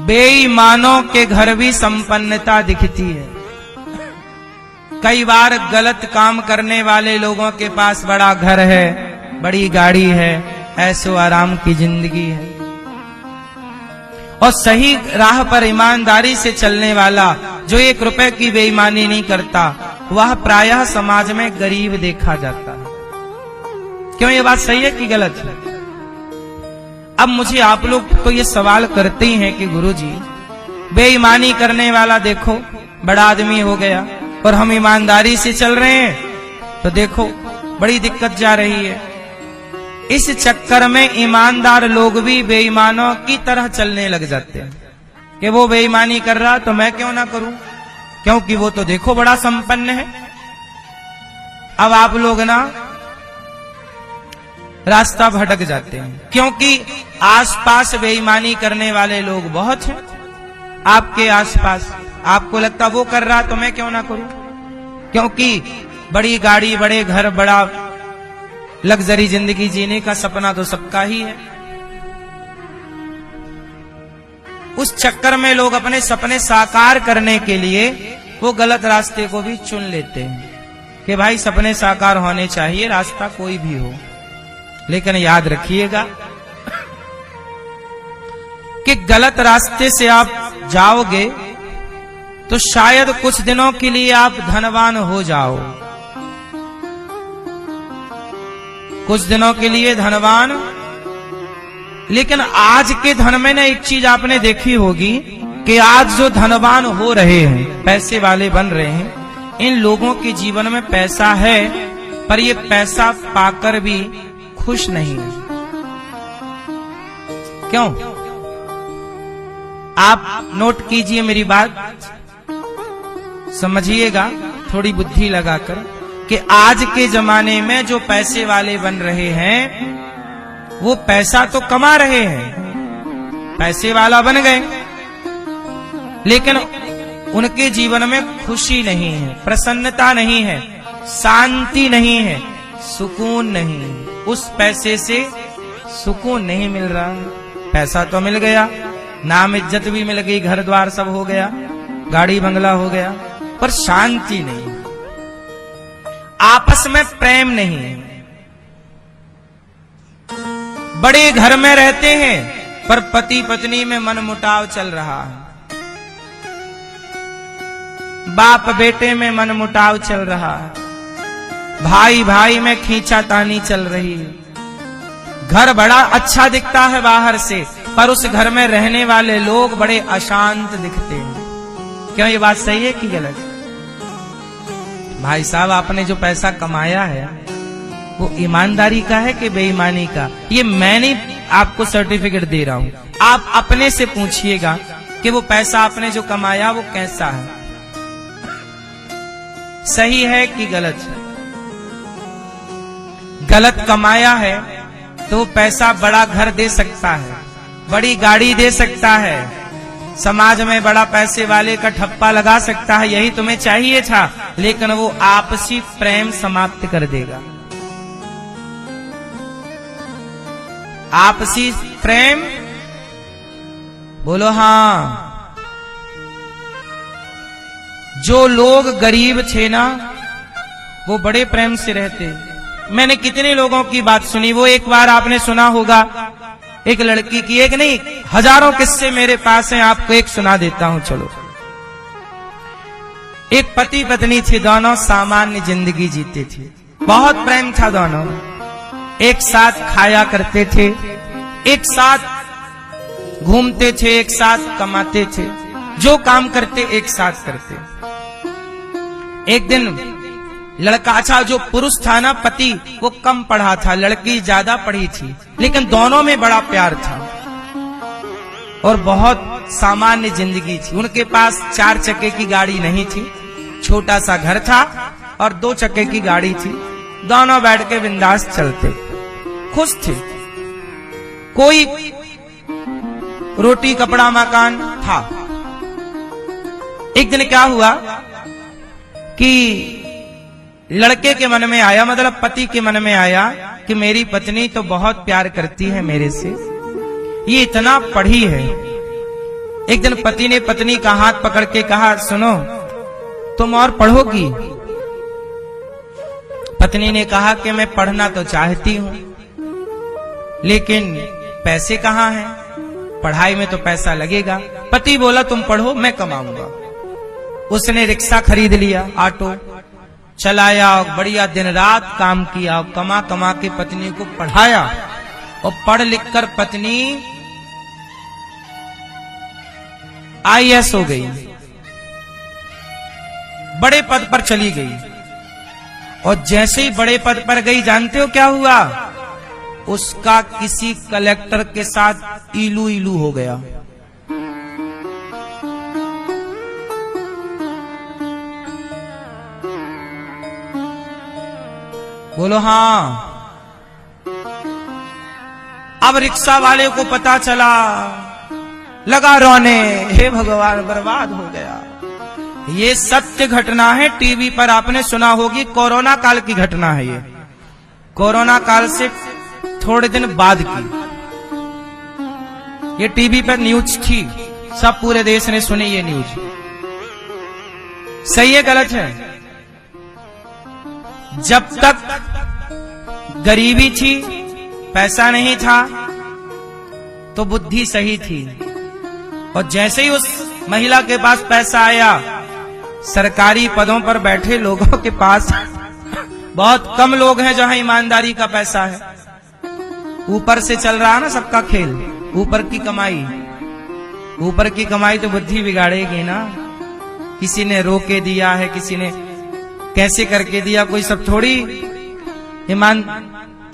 बेईमानों के घर भी संपन्नता दिखती है। कई बार गलत काम करने वाले लोगों के पास बड़ा घर है, बड़ी गाड़ी है, ऐसो आराम की जिंदगी है, और सही राह पर ईमानदारी से चलने वाला जो 1 रुपए की बेईमानी नहीं करता, वह प्रायः समाज में गरीब देखा जाता है। क्यों ये बात सही है कि गलत है? अब मुझे आप लोग तो ये सवाल करते ही हैं कि गुरुजी, बेईमानी करने वाला देखो बड़ा आदमी हो गया और हम ईमानदारी से चल रहे हैं, तो देखो बड़ी दिक्कत जा रही है। इस चक्कर में ईमानदार लोग भी बेईमानों की तरह चलने लग जाते हैं कि वो बेईमानी कर रहा तो मैं क्यों ना करूं, क्योंकि वो तो देखो बड़ा संपन्न है। अब आप लोग ना रास्ता भटक जाते हैं, क्योंकि आसपास बेईमानी करने वाले लोग बहुत हैं आपके आसपास। आपको लगता वो कर रहा तो मैं क्यों ना करूं, क्योंकि बड़ी गाड़ी, बड़े घर, बड़ा लग्जरी जिंदगी जीने का सपना तो सबका ही है। उस चक्कर में लोग अपने सपने साकार करने के लिए वो गलत रास्ते को भी चुन लेते हैं कि भाई सपने साकार होने चाहिए, रास्ता कोई भी हो। लेकिन याद रखिएगा कि गलत रास्ते से आप जाओगे तो शायद कुछ दिनों के लिए आप धनवान हो जाओ, कुछ दिनों के लिए धनवान। लेकिन आज के धन में ना एक चीज आपने देखी होगी कि आज जो धनवान हो रहे हैं, पैसे वाले बन रहे हैं, इन लोगों के जीवन में पैसा है पर ये पैसा पाकर भी खुश नहीं है। क्यों? आप नोट कीजिए मेरी बात, समझिएगा थोड़ी बुद्धि लगाकर कि आज के जमाने में जो पैसे वाले बन रहे हैं वो पैसा तो कमा रहे हैं, पैसे वाला बन गए, लेकिन उनके जीवन में खुशी नहीं है, प्रसन्नता नहीं है, शांति नहीं है, सुकून नहीं है। उस पैसे से सुकून नहीं मिल रहा। पैसा तो मिल गया, नाम इज्जत भी मिल गई, घर द्वार सब हो गया, गाड़ी बंगला हो गया, पर शांति नहीं, आपस में प्रेम नहीं है। बड़े घर में रहते हैं पर पति पत्नी में मनमुटाव चल रहा है, बाप बेटे में मनमुटाव चल रहा है, भाई भाई में खींचातानी चल रही है। घर बड़ा अच्छा दिखता है बाहर से, पर उस घर में रहने वाले लोग बड़े अशांत दिखते हैं। क्यों ये बात सही है कि गलत? भाई साहब, आपने जो पैसा कमाया है वो ईमानदारी का है कि बेईमानी का? ये मैं नहीं आपको सर्टिफिकेट दे रहा हूं, आप अपने से पूछिएगा कि वो पैसा आपने जो कमाया वो कैसा है, सही है कि गलत है। गलत कमाया है तो पैसा बड़ा घर दे सकता है, बड़ी गाड़ी दे सकता है, समाज में बड़ा पैसे वाले का ठप्पा लगा सकता है, यही तुम्हें चाहिए था, लेकिन वो आपसी प्रेम समाप्त कर देगा। आपसी प्रेम, बोलो हाँ। जो लोग गरीब थे ना वो बड़े प्रेम से रहते। मैंने कितने लोगों की बात सुनी, वो एक बार आपने सुना होगा एक लड़की की, एक नहीं हजारों किस्से मेरे पास हैं, आपको एक सुना देता हूं। चलो, एक पति पत्नी थे, दोनों सामान्य जिंदगी जीते थे, बहुत प्रेम था, दोनों एक साथ खाया करते थे, एक साथ घूमते थे, एक साथ कमाते थे, जो काम करते एक साथ करते। एक दिन लड़का, अच्छा जो पुरुष था ना पति, वो कम पढ़ा था, लड़की ज्यादा पढ़ी थी, लेकिन दोनों में बड़ा प्यार था और बहुत सामान्य जिंदगी थी। उनके पास 4 चक्के की गाड़ी नहीं थी, छोटा सा घर था और 2 चक्के की गाड़ी थी। दोनों बैठ के बिंदास चलते, खुश थे, कोई रोटी कपड़ा मकान था। एक दिन क्या हुआ कि लड़के के मन में आया, मतलब पति के मन में आया कि मेरी पत्नी तो बहुत प्यार करती है मेरे से, ये इतना पढ़ी है, एक दिन पति ने पत्नी का हाथ पकड़ के कहा, सुनो, तुम और पढ़ोगी? पत्नी ने कहा कि मैं पढ़ना तो चाहती हूं, लेकिन पैसे कहां हैं? पढ़ाई में तो पैसा लगेगा। पति बोला, तुम पढ़ो, मैं कमाऊंगा। उसने रिक्शा खरीद लिया, ऑटो चलाया, बढ़िया दिन रात काम किया, कमा कमा के पत्नी को पढ़ाया, और पढ़ लिख कर पत्नी IAS हो गई, बड़े पद पर चली गई। और जैसे ही बड़े पद पर गई, जानते हो क्या हुआ? उसका किसी कलेक्टर के साथ इलू इलू हो गया। बोलो हाँ। अब रिक्शा वाले को पता चला, लगा रोने, हे भगवान, बर्बाद हो गया। ये सत्य घटना है, टीवी पर आपने सुना होगी, कोरोना काल की घटना है ये। कोरोना काल से थोड़े दिन बाद की ये टीवी पर न्यूज थी, सब पूरे देश ने सुनी ये न्यूज। सही है गलत है? जब तक गरीबी थी, पैसा नहीं था, तो बुद्धि सही थी। और जैसे ही उस महिला के पास पैसा आया, सरकारी पदों पर बैठे लोगों के पास बहुत कम लोग हैं जहां ईमानदारी का पैसा है। ऊपर से चल रहा ना सबका खेल, ऊपर की कमाई। ऊपर की कमाई तो बुद्धि बिगाड़ेगी ना। किसी ने रोके दिया है, किसी ने कैसे करके दिया, कोई सब थोड़ी ईमान।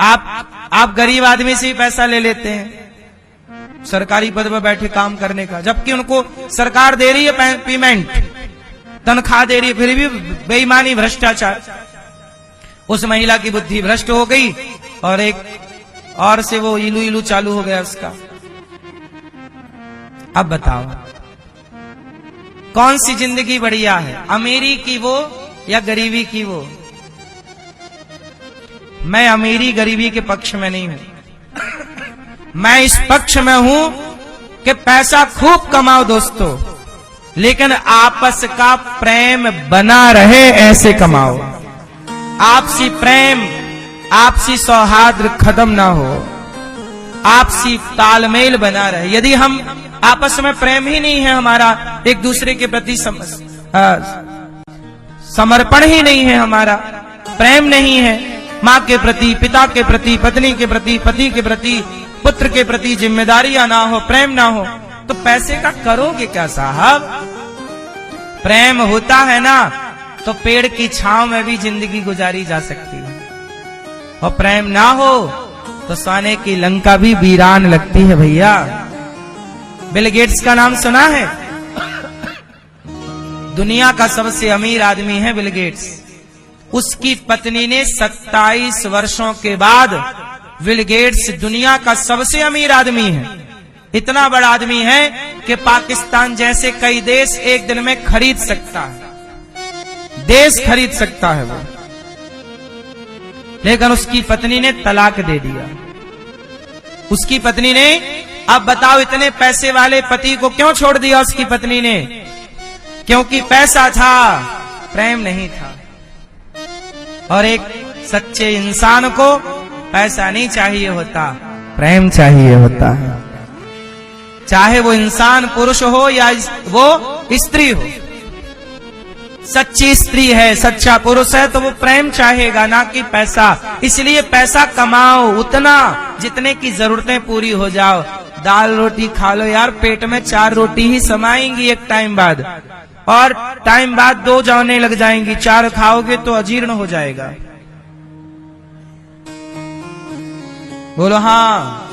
आप गरीब आदमी से ही पैसा ले लेते हैं सरकारी पद पर बैठे काम करने का, जबकि उनको सरकार दे रही है पेमेंट, तनख्वाह दे रही है, फिर भी बेईमानी, भ्रष्टाचार। उस महिला की बुद्धि भ्रष्ट हो गई और एक और से वो इलू इलू चालू हो गया उसका। अब बताओ कौन सी जिंदगी बढ़िया है, अमीरी की वो या गरीबी की वो? मैं अमीरी गरीबी के पक्ष में नहीं हूं। मैं इस पक्ष में हूं कि पैसा खूब कमाओ दोस्तों, लेकिन आपस का प्रेम बना रहे ऐसे कमाओ। आपसी प्रेम, आपसी सौहार्द खत्म ना हो, आपसी तालमेल बना रहे। यदि हम आपस में प्रेम ही नहीं है हमारा, एक दूसरे के प्रति समर्पण ही नहीं है हमारा, प्रेम नहीं है, माँ के प्रति, पिता के प्रति, पत्नी के प्रति, पति के प्रति, पुत्र के प्रति जिम्मेदारियां ना हो, प्रेम ना हो, तो पैसे का करोगे क्या साहब? प्रेम होता है ना तो पेड़ की छांव में भी जिंदगी गुजारी जा सकती है, और प्रेम ना हो तो सोने की लंका भी वीरान लगती है भैया। बिल गेट्स का नाम सुना है? दुनिया का सबसे अमीर आदमी है बिल गेट्स। उसकी पत्नी ने 27 वर्षों के बाद, बिल गेट्स दुनिया का सबसे अमीर आदमी है। इतना बड़ा आदमी है कि पाकिस्तान जैसे कई देश एक दिन में खरीद सकता है, देश खरीद सकता है वो। लेकिन उसकी पत्नी ने तलाक दे दिया। उसकी पत्नी ने, अब बताओ इतने पैसे वाले पति को क्यों छोड़ दिया उसकी पत्नी ने? क्योंकि पैसा था, प्रेम नहीं था। और एक सच्चे इंसान को पैसा नहीं चाहिए होता, प्रेम चाहिए होता है। चाहे वो इंसान पुरुष हो या वो स्त्री हो। सच्ची स्त्री है, सच्चा पुरुष है तो वो प्रेम चाहेगा, ना कि पैसा। इसलिए पैसा कमाओ उतना जितने की जरूरतें पूरी हो जाओ। दाल रोटी खा लो यार, पेट में 4 रोटी ही समाएंगी एक टाइम बाद, और टाइम बाद 2 जाने लग जाएंगी। 4 खाओगे तो अजीर्ण हो जाएगा। बोलो हाँ।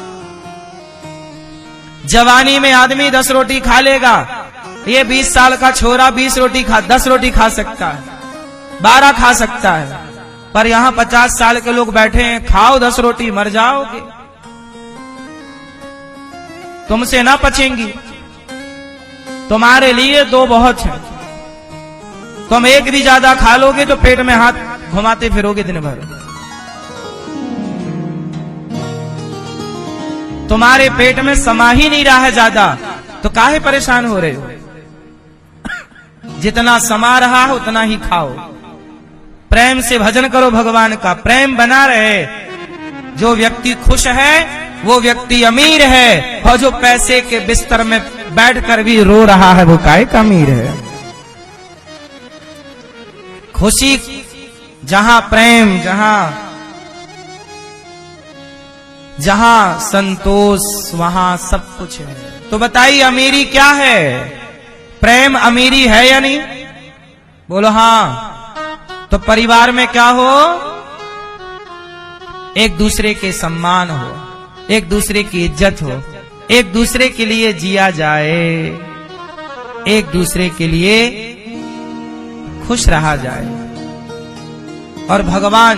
जवानी में आदमी 10 रोटी खा लेगा, ये 20 साल का छोरा 10 रोटी खा सकता है, 12 खा सकता है। पर यहाँ 50 साल के लोग बैठे हैं, खाओ 10 रोटी मर जाओगे, तुमसे ना पचेंगी। तुम्हारे लिए 2 बहुत है। तुम एक भी ज्यादा खा लोगे तो पेट में हाथ घुमाते फिरोगे दिन भर। तुम्हारे पेट में समा ही नहीं रहा है ज्यादा, तो काहे परेशान हो रहे हो? जितना समा रहा है उतना ही खाओ, प्रेम से भजन करो भगवान का, प्रेम बना रहे। जो व्यक्ति खुश है वो व्यक्ति अमीर है, और जो पैसे के बिस्तर में बैठकर भी रो रहा है वो काहे का अमीर है? खुशी जहां प्रेम, जहां संतोष, वहां सब कुछ है। तो बताइए अमीरी क्या है? प्रेम अमीरी है या नहीं? बोलो हाँ। तो परिवार में क्या हो? एक दूसरे के सम्मान हो, एक दूसरे की इज्जत हो, एक दूसरे के लिए जिया जाए, एक दूसरे के लिए खुश रहा जाए। और भगवान